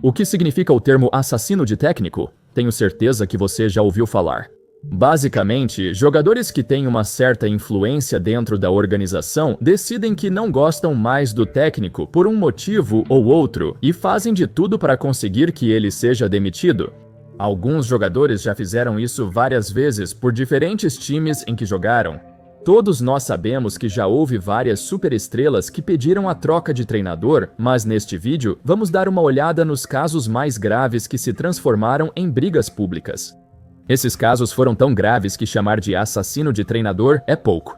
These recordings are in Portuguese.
O que significa o termo assassino de técnico? Tenho certeza que você já ouviu falar. Basicamente, jogadores que têm uma certa influência dentro da organização decidem que não gostam mais do técnico por um motivo ou outro e fazem de tudo para conseguir que ele seja demitido. Alguns jogadores já fizeram isso várias vezes por diferentes times em que jogaram. Todos nós sabemos que já houve várias superestrelas que pediram a troca de treinador, mas neste vídeo vamos dar uma olhada nos casos mais graves que se transformaram em brigas públicas. Esses casos foram tão graves que chamar de assassino de treinador é pouco.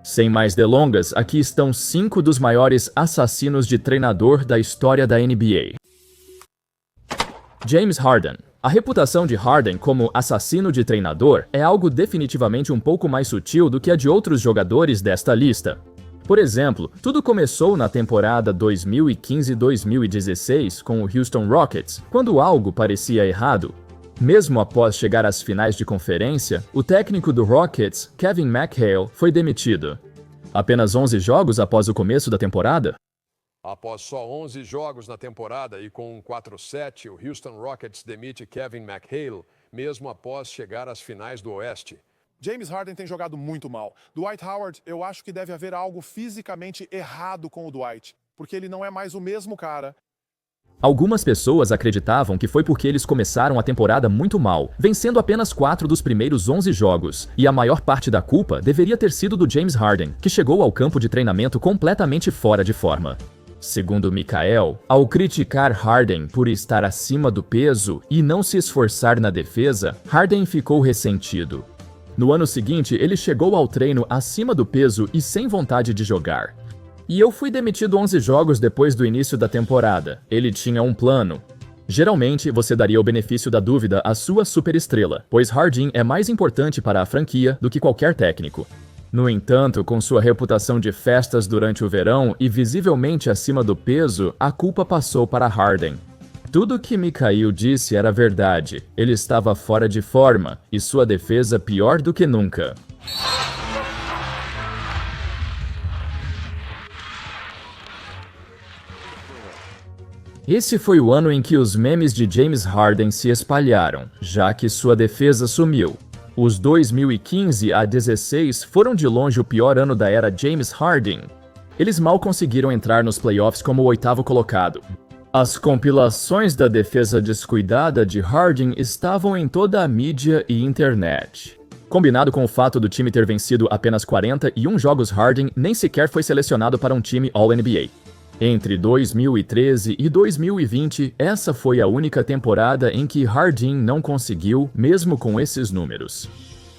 Sem mais delongas, aqui estão 5 dos maiores assassinos de treinador da história da NBA. James Harden. A reputação de Harden como assassino de treinador é algo definitivamente um pouco mais sutil do que a de outros jogadores desta lista. Por exemplo, tudo começou na temporada 2015-2016 com o Houston Rockets, quando algo parecia errado. Mesmo após chegar às finais de conferência, o técnico do Rockets, Kevin McHale, foi demitido. Apenas 11 jogos após o começo da temporada? Após só 11 jogos na temporada e com um 4-7, o Houston Rockets demite Kevin McHale, mesmo após chegar às finais do Oeste. James Harden tem jogado muito mal. Dwight Howard, eu acho que deve haver algo fisicamente errado com o Dwight, porque ele não é mais o mesmo cara. Algumas pessoas acreditavam que foi porque eles começaram a temporada muito mal, vencendo apenas 4 dos primeiros 11 jogos, e a maior parte da culpa deveria ter sido do James Harden, que chegou ao campo de treinamento completamente fora de forma. Segundo Michael, ao criticar Harden por estar acima do peso e não se esforçar na defesa, Harden ficou ressentido. No ano seguinte, ele chegou ao treino acima do peso e sem vontade de jogar. E eu fui demitido 11 jogos depois do início da temporada. Ele tinha um plano. Geralmente, você daria o benefício da dúvida à sua superestrela, pois Harden é mais importante para a franquia do que qualquer técnico. No entanto, com sua reputação de festas durante o verão e visivelmente acima do peso, a culpa passou para Harden. Tudo que Michael disse era verdade. Ele estava fora de forma e sua defesa pior do que nunca. Esse foi o ano em que os memes de James Harden se espalharam, já que sua defesa sumiu. Os 2015 a 16 foram de longe o pior ano da era James Harden. Eles mal conseguiram entrar nos playoffs como o 8º colocado. As compilações da defesa descuidada de Harden estavam em toda a mídia e internet. Combinado com o fato do time ter vencido apenas 41 jogos, Harden nem sequer foi selecionado para um time All-NBA. Entre 2013 e 2020, essa foi a única temporada em que Harden não conseguiu, mesmo com esses números.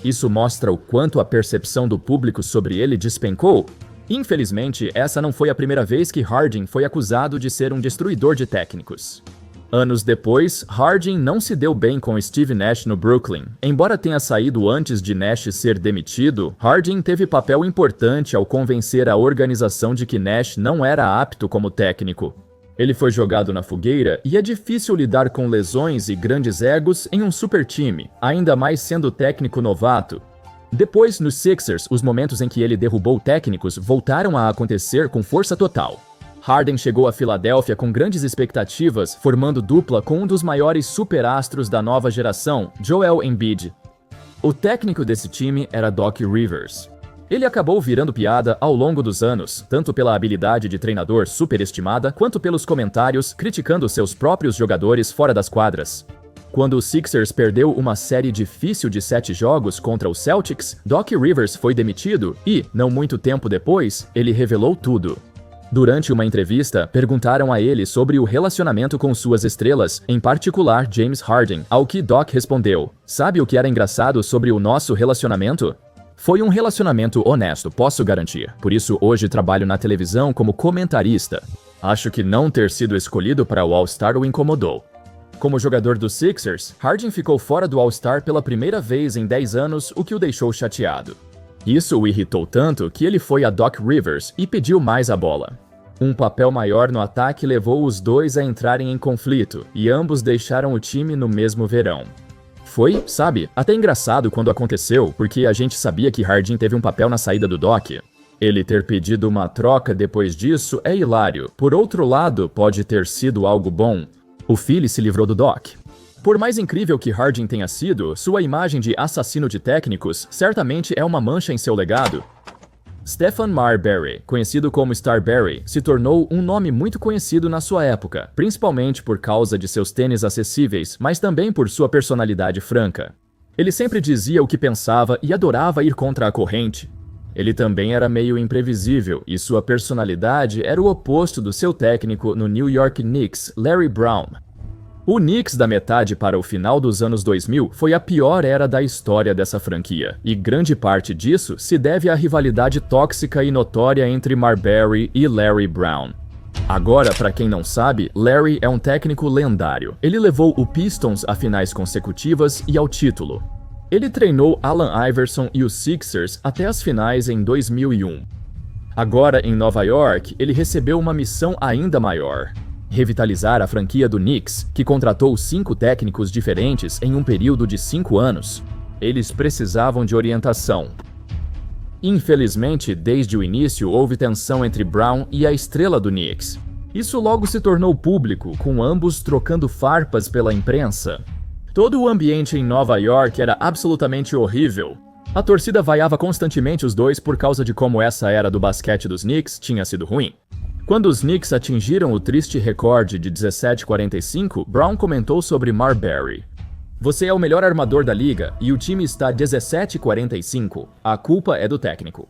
Isso mostra o quanto a percepção do público sobre ele despencou. Infelizmente, essa não foi a primeira vez que Harden foi acusado de ser um destruidor de técnicos. Anos depois, Harden não se deu bem com Steve Nash no Brooklyn. Embora tenha saído antes de Nash ser demitido, Harden teve papel importante ao convencer a organização de que Nash não era apto como técnico. Ele foi jogado na fogueira e é difícil lidar com lesões e grandes egos em um super time, ainda mais sendo técnico novato. Depois, nos Sixers, os momentos em que ele derrubou técnicos voltaram a acontecer com força total. Harden chegou a Filadélfia com grandes expectativas, formando dupla com um dos maiores superastros da nova geração, Joel Embiid. O técnico desse time era Doc Rivers. Ele acabou virando piada ao longo dos anos, tanto pela habilidade de treinador superestimada, quanto pelos comentários criticando seus próprios jogadores fora das quadras. Quando o Sixers perdeu uma série difícil de 7 jogos contra o Celtics, Doc Rivers foi demitido e, não muito tempo depois, ele revelou tudo. Durante uma entrevista, perguntaram a ele sobre o relacionamento com suas estrelas, em particular James Harden, ao que Doc respondeu: "Sabe o que era engraçado sobre o nosso relacionamento? Foi um relacionamento honesto, posso garantir. Por isso hoje trabalho na televisão como comentarista. Acho que não ter sido escolhido para o All-Star o incomodou." Como jogador dos Sixers, Harden ficou fora do All-Star pela primeira vez em 10 anos, o que o deixou chateado. Isso o irritou tanto que ele foi a Doc Rivers e pediu mais a bola. Um papel maior no ataque levou os dois a entrarem em conflito, e ambos deixaram o time no mesmo verão. Foi, sabe, até engraçado quando aconteceu, porque a gente sabia que Harden teve um papel na saída do Doc. Ele ter pedido uma troca depois disso é hilário. Por outro lado, pode ter sido algo bom. O Philly se livrou do Doc. Por mais incrível que Harding tenha sido, sua imagem de assassino de técnicos certamente é uma mancha em seu legado. Stephen Marbury, conhecido como Starbury, se tornou um nome muito conhecido na sua época, principalmente por causa de seus tênis acessíveis, mas também por sua personalidade franca. Ele sempre dizia o que pensava e adorava ir contra a corrente. Ele também era meio imprevisível, e sua personalidade era o oposto do seu técnico no New York Knicks, Larry Brown. O Knicks da metade para o final dos anos 2000 foi a pior era da história dessa franquia, e grande parte disso se deve à rivalidade tóxica e notória entre Marbury e Larry Brown. Agora, para quem não sabe, Larry é um técnico lendário. Ele levou o Pistons a finais consecutivas e ao título. Ele treinou Allen Iverson e os Sixers até as finais em 2001. Agora, em Nova York, ele recebeu uma missão ainda maior: revitalizar a franquia do Knicks, que contratou 5 técnicos diferentes em um período de 5 anos. Eles precisavam de orientação. Infelizmente, desde o início houve tensão entre Brown e a estrela do Knicks. Isso logo se tornou público, com ambos trocando farpas pela imprensa. Todo o ambiente em Nova York era absolutamente horrível. A torcida vaiava constantemente os dois por causa de como essa era do basquete dos Knicks tinha sido ruim. Quando os Knicks atingiram o triste recorde de 17-45, Brown comentou sobre Marbury: "Você é o melhor armador da liga e o time está 17-45. A culpa é do técnico.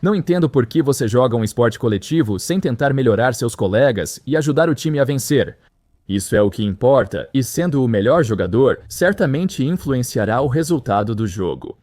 Não entendo por que você joga um esporte coletivo sem tentar melhorar seus colegas e ajudar o time a vencer. Isso é o que importa, e sendo o melhor jogador, certamente influenciará o resultado do jogo."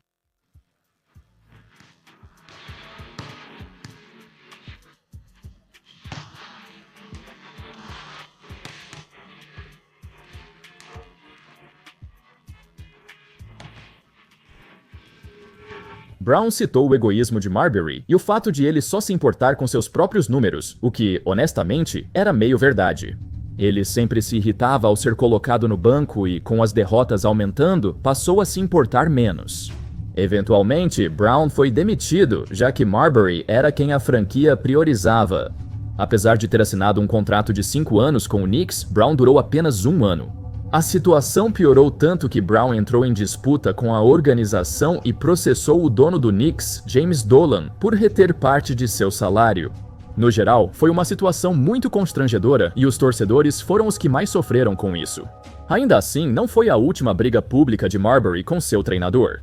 Brown citou o egoísmo de Marbury e o fato de ele só se importar com seus próprios números, o que, honestamente, era meio verdade. Ele sempre se irritava ao ser colocado no banco e, com as derrotas aumentando, passou a se importar menos. Eventualmente, Brown foi demitido, já que Marbury era quem a franquia priorizava. Apesar de ter assinado um contrato de 5 anos com o Knicks, Brown durou apenas 1 ano. A situação piorou tanto que Brown entrou em disputa com a organização e processou o dono do Knicks, James Dolan, por reter parte de seu salário. No geral, foi uma situação muito constrangedora e os torcedores foram os que mais sofreram com isso. Ainda assim, não foi a última briga pública de Marbury com seu treinador.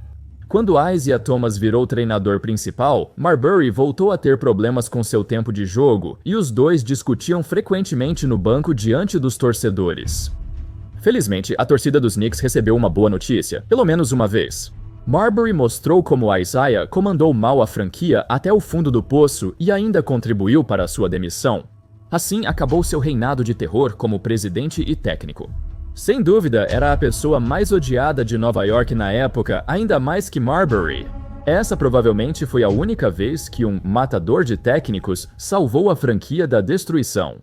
Quando Isiah Thomas virou treinador principal, Marbury voltou a ter problemas com seu tempo de jogo e os dois discutiam frequentemente no banco diante dos torcedores. Felizmente, a torcida dos Knicks recebeu uma boa notícia, pelo menos uma vez. Marbury mostrou como Isiah comandou mal a franquia até o fundo do poço e ainda contribuiu para sua demissão. Assim, acabou seu reinado de terror como presidente e técnico. Sem dúvida, era a pessoa mais odiada de Nova York na época, ainda mais que Marbury. Essa provavelmente foi a única vez que um matador de técnicos salvou a franquia da destruição.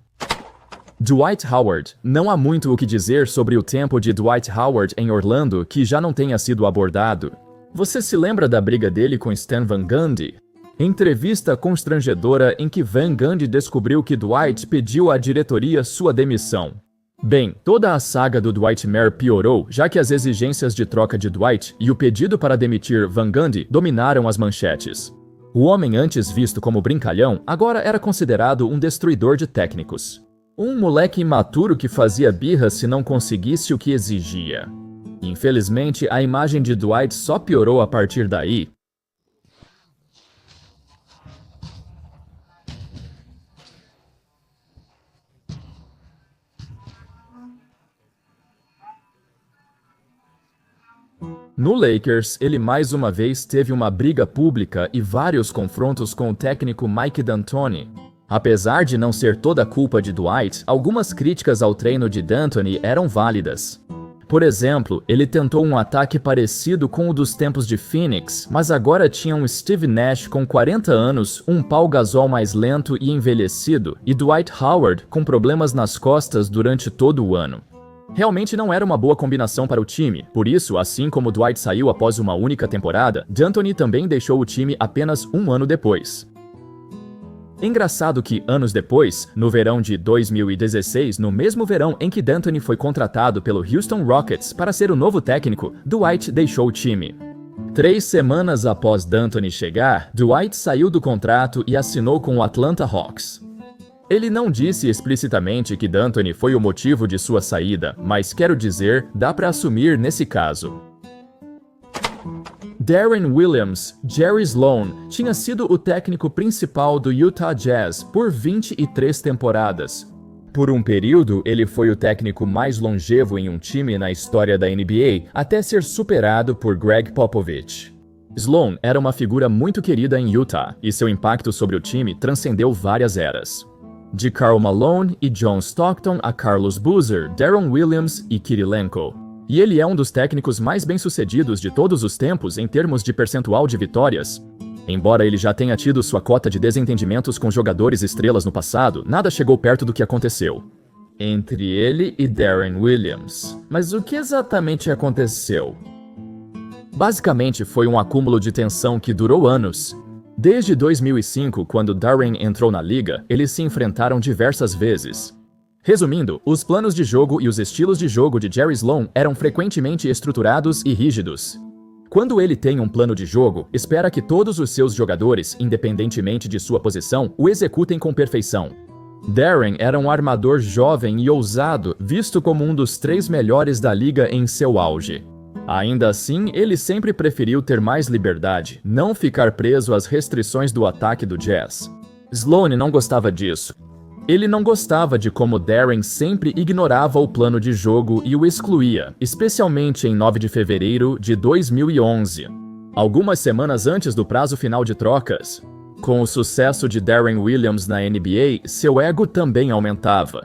Dwight Howard. Não há muito o que dizer sobre o tempo de Dwight Howard em Orlando que já não tenha sido abordado. Você se lembra da briga dele com Stan Van Gundy? Entrevista constrangedora em que Van Gundy descobriu que Dwight pediu à diretoria sua demissão. Bem, toda a saga do Dwightmare piorou, já que as exigências de troca de Dwight e o pedido para demitir Van Gundy dominaram as manchetes. O homem antes visto como brincalhão agora era considerado um destruidor de técnicos. Um moleque imaturo que fazia birra se não conseguisse o que exigia. Infelizmente, a imagem de Dwight só piorou a partir daí. No Lakers, ele mais uma vez teve uma briga pública e vários confrontos com o técnico Mike D'Antoni. Apesar de não ser toda a culpa de Dwight, algumas críticas ao treino de D'Antoni eram válidas. Por exemplo, ele tentou um ataque parecido com o dos tempos de Phoenix, mas agora tinha um Steve Nash com 40 anos, um Paul Gasol mais lento e envelhecido, e Dwight Howard com problemas nas costas durante todo o ano. Realmente não era uma boa combinação para o time, por isso, assim como Dwight saiu após uma única temporada, D'Antoni também deixou o time apenas um ano depois. Engraçado que, anos depois, no verão de 2016, no mesmo verão em que D'Antoni foi contratado pelo Houston Rockets para ser o novo técnico, Dwight deixou o time. 3 semanas após D'Antoni chegar, Dwight saiu do contrato e assinou com o Atlanta Hawks. Ele não disse explicitamente que D'Antoni foi o motivo de sua saída, mas quero dizer, dá para assumir nesse caso. Deron Williams, Jerry Sloan, tinha sido o técnico principal do Utah Jazz por 23 temporadas. Por um período, ele foi o técnico mais longevo em um time na história da NBA, até ser superado por Greg Popovich. Sloan era uma figura muito querida em Utah, e seu impacto sobre o time transcendeu várias eras. De Karl Malone e John Stockton a Carlos Boozer, Deron Williams e Kirilenko. E ele é um dos técnicos mais bem-sucedidos de todos os tempos em termos de percentual de vitórias. Embora ele já tenha tido sua cota de desentendimentos com jogadores estrelas no passado, nada chegou perto do que aconteceu entre ele e Deron Williams. Mas o que exatamente aconteceu? Basicamente, foi um acúmulo de tensão que durou anos. Desde 2005, quando Deron entrou na liga, eles se enfrentaram diversas vezes. Resumindo, os planos de jogo e os estilos de jogo de Jerry Sloan eram frequentemente estruturados e rígidos. Quando ele tem um plano de jogo, espera que todos os seus jogadores, independentemente de sua posição, o executem com perfeição. Deron era um armador jovem e ousado, visto como um dos 3 melhores da liga em seu auge. Ainda assim, ele sempre preferiu ter mais liberdade, não ficar preso às restrições do ataque do Jazz. Sloan não gostava disso. Ele não gostava de como Deron sempre ignorava o plano de jogo e o excluía, especialmente em 9 de fevereiro de 2011, algumas semanas antes do prazo final de trocas. Com o sucesso de Deron Williams na NBA, seu ego também aumentava.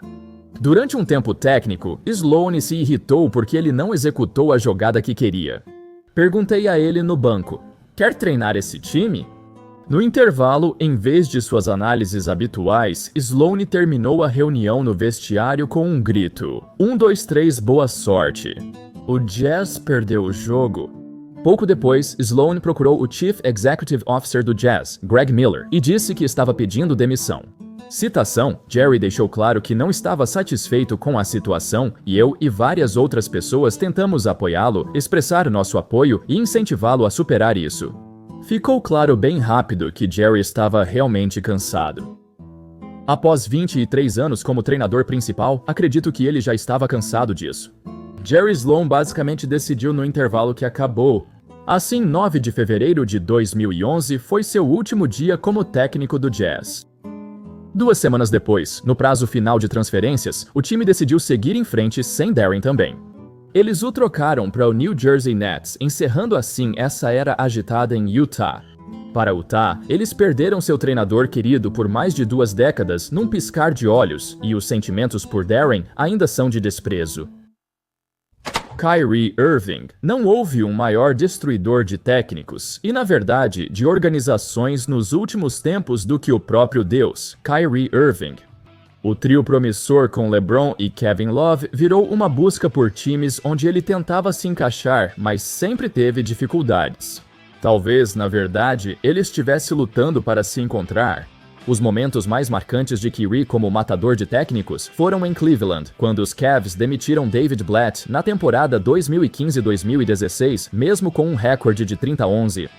Durante um tempo técnico, Sloan se irritou porque ele não executou a jogada que queria. Perguntei a ele no banco: "Quer treinar esse time?" No intervalo, em vez de suas análises habituais, Sloan terminou a reunião no vestiário com um grito: 1, 2, 3, boa sorte. O Jazz perdeu o jogo. Pouco depois, Sloan procurou o Chief Executive Officer do Jazz, Greg Miller, e disse que estava pedindo demissão. Citação: Jerry deixou claro que não estava satisfeito com a situação e eu e várias outras pessoas tentamos apoiá-lo, expressar nosso apoio e incentivá-lo a superar isso. Ficou claro bem rápido que Jerry estava realmente cansado. Após 23 anos como treinador principal, acredito que ele já estava cansado disso. Jerry Sloan basicamente decidiu no intervalo que acabou. Assim, 9 de fevereiro de 2011 foi seu último dia como técnico do Jazz. 2 semanas depois, no prazo final de transferências, o time decidiu seguir em frente sem Deron também. Eles o trocaram para o New Jersey Nets, encerrando assim essa era agitada em Utah. Para Utah, eles perderam seu treinador querido por mais de 2 décadas num piscar de olhos, e os sentimentos por Deron ainda são de desprezo. Kyrie Irving. Não houve um maior destruidor de técnicos, e na verdade, de organizações nos últimos tempos do que o próprio Deus, Kyrie Irving. O trio promissor com LeBron e Kevin Love virou uma busca por times onde ele tentava se encaixar, mas sempre teve dificuldades. Talvez, na verdade, ele estivesse lutando para se encontrar. Os momentos mais marcantes de Kyrie como matador de técnicos foram em Cleveland, quando os Cavs demitiram David Blatt na temporada 2015-2016, mesmo com um recorde de 30-11.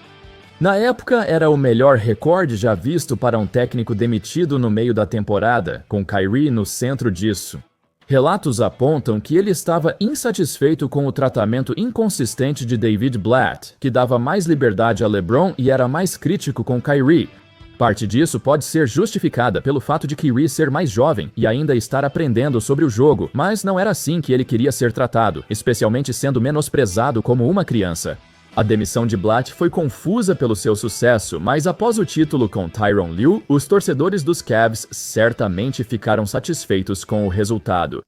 Na época, era o melhor recorde já visto para um técnico demitido no meio da temporada, com Kyrie no centro disso. Relatos apontam que ele estava insatisfeito com o tratamento inconsistente de David Blatt, que dava mais liberdade a LeBron e era mais crítico com Kyrie. Parte disso pode ser justificada pelo fato de Kyrie ser mais jovem e ainda estar aprendendo sobre o jogo, mas não era assim que ele queria ser tratado, especialmente sendo menosprezado como uma criança. A demissão de Blatt foi confusa pelo seu sucesso, mas após o título com Tyronn Lue, os torcedores dos Cavs certamente ficaram satisfeitos com o resultado.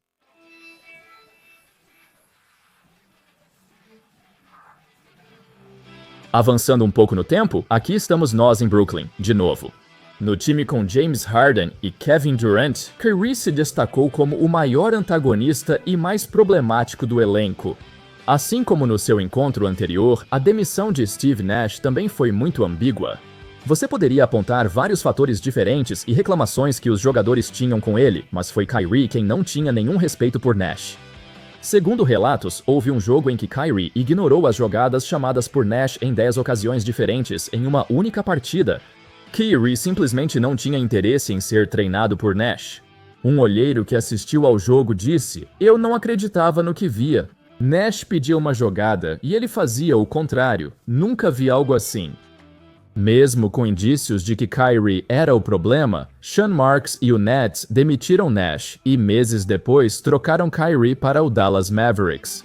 Avançando um pouco no tempo, aqui estamos nós em Brooklyn, de novo. No time com James Harden e Kevin Durant, Kyrie se destacou como o maior antagonista e mais problemático do elenco. Assim como no seu encontro anterior, a demissão de Steve Nash também foi muito ambígua. Você poderia apontar vários fatores diferentes e reclamações que os jogadores tinham com ele, mas foi Kyrie quem não tinha nenhum respeito por Nash. Segundo relatos, houve um jogo em que Kyrie ignorou as jogadas chamadas por Nash em 10 ocasiões diferentes em uma única partida. Kyrie simplesmente não tinha interesse em ser treinado por Nash. Um olheiro que assistiu ao jogo disse: "Eu não acreditava no que via. Nash pedia uma jogada e ele fazia o contrário. Nunca vi algo assim." Mesmo com indícios de que Kyrie era o problema, Sean Marks e o Nets demitiram Nash e meses depois trocaram Kyrie para o Dallas Mavericks.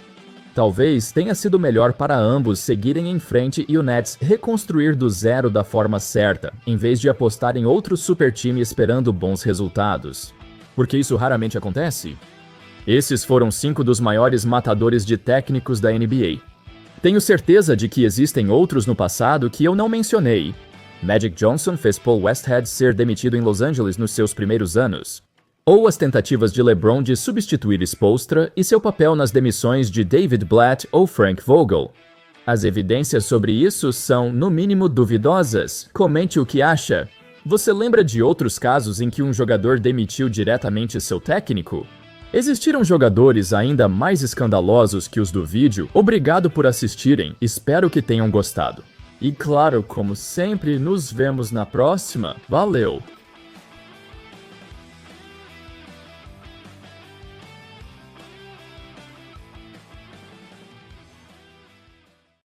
Talvez tenha sido melhor para ambos seguirem em frente e o Nets reconstruir do zero da forma certa, em vez de apostar em outro super time esperando bons resultados. Porque isso raramente acontece? Esses foram 5 dos maiores matadores de técnicos da NBA. Tenho certeza de que existem outros no passado que eu não mencionei. Magic Johnson fez Paul Westhead ser demitido em Los Angeles nos seus primeiros anos. Ou as tentativas de LeBron de substituir Spoelstra e seu papel nas demissões de David Blatt ou Frank Vogel. As evidências sobre isso são, no mínimo, duvidosas. Comente o que acha. Você lembra de outros casos em que um jogador demitiu diretamente seu técnico? Existiram jogadores ainda mais escandalosos que os do vídeo. Obrigado por assistirem, espero que tenham gostado. E claro, como sempre, nos vemos na próxima. Valeu!